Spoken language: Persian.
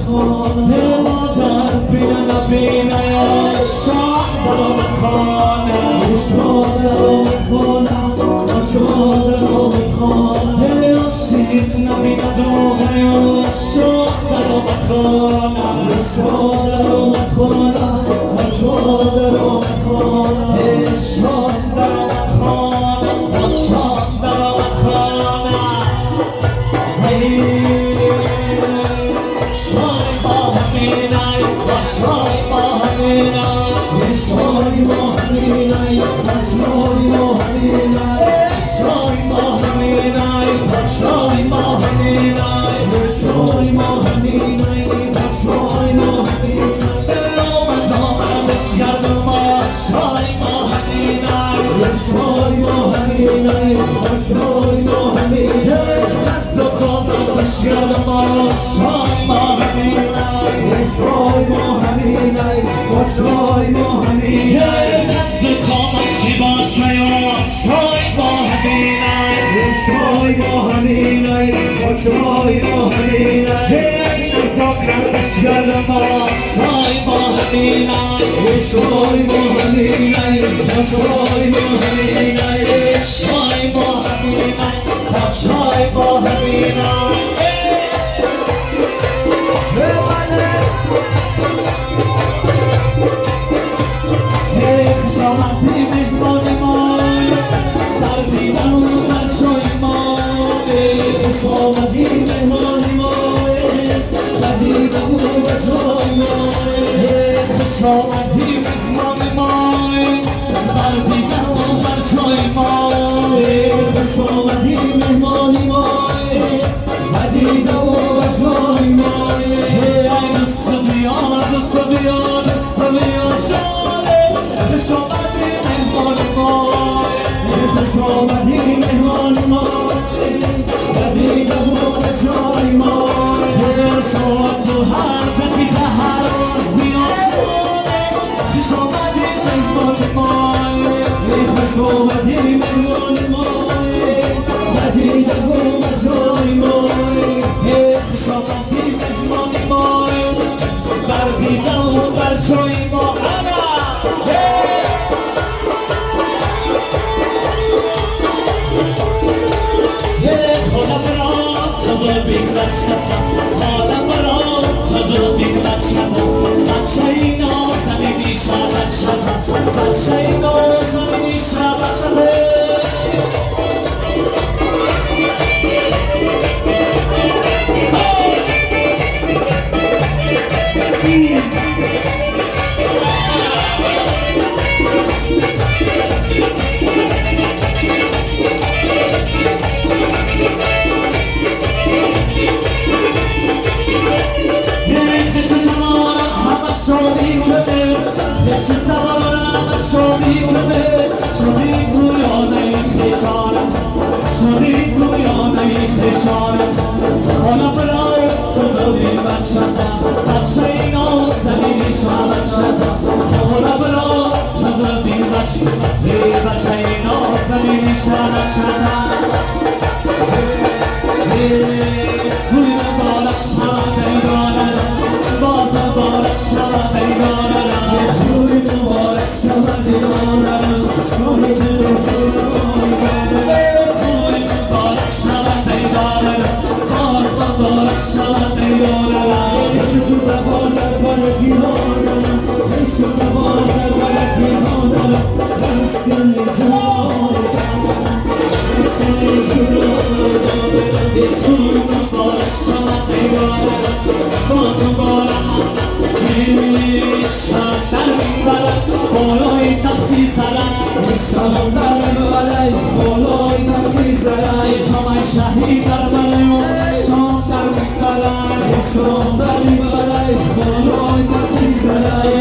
خانه مادر بینن بینه شاه برام خانه شادرام خانه شادرام خانه عاشق نبینه دوغه شاه برام خانه شادرام خانه شادرام خانه شاه برام خانه شاه برام خانه شای با همینای شای با همینای شای با همینای شای با همینای شای با همینای شای با همینای شای با همینای شای با همینای من دامنش کردم شای با همینای شای با همینای شای با همینای Başlayalım Şay Muhammed'inay Şay Muhammed'inay Şay Muhammed'inay Kamatçı başlıyor Şay Muhammed'inay Şay Muhammed'inay Şay Muhammed'inay Nazaklar başlayalım Şay Muhammed'inay Şay Muhammed'inay Şay Muhammed'inay Şay Muhammed'inay Şay Muhammed'inay خشامتی مهمان مای در دیدن و در شای مای خشامتی مهمان مای در دیدن و در شای مای خشامتی مهمان مای در دیدن و در شای مای خشامتی مهمان مای در دیدن و در شای مای دست بیار دست بیار دست بیار خشامتی مهمان مای خشامتی مهمان مای بدیده بود جای مای ساعت و هر دقیقه هر روز بیاد شده خشامتی مهمان مای خشامتی مهمان مای بدیده بود جای مای خشامتی مهمان مای بدیده و بر جای مای حالم برات تو دیگه بچه‌تم بچه‌ی نازنی میشه بچه‌تم بچه‌ی نازنی میشه بچه‌تم شادی کنه خش توانم شادی کنه شادی تو یانه خشانم شادی تو یانه خشانم خالا برای تو دادی بچه‌تم بچه‌ی نازنی شما بچه‌تم خالا برای تو دادی بچه‌ی نازنی شما بچه‌تم توی بالش شما دیدانم بازم بالش شما دیدانم توی بالش شما دیدانم شاهد رجوعی توی بالش شما دیدانم بازم بالش شما دیدانم شو دوان در برکیانم شو دوان در برکیانم مسکن جوانم مسکن جوانم توی بالش شما دیدانم بازم بالش شاندر میبرد بالای تختی سرم شاندر میبرد بالای تختی سرم شما شهید در منو شاندر میبرد شاندر میبرد بالای تختی سرم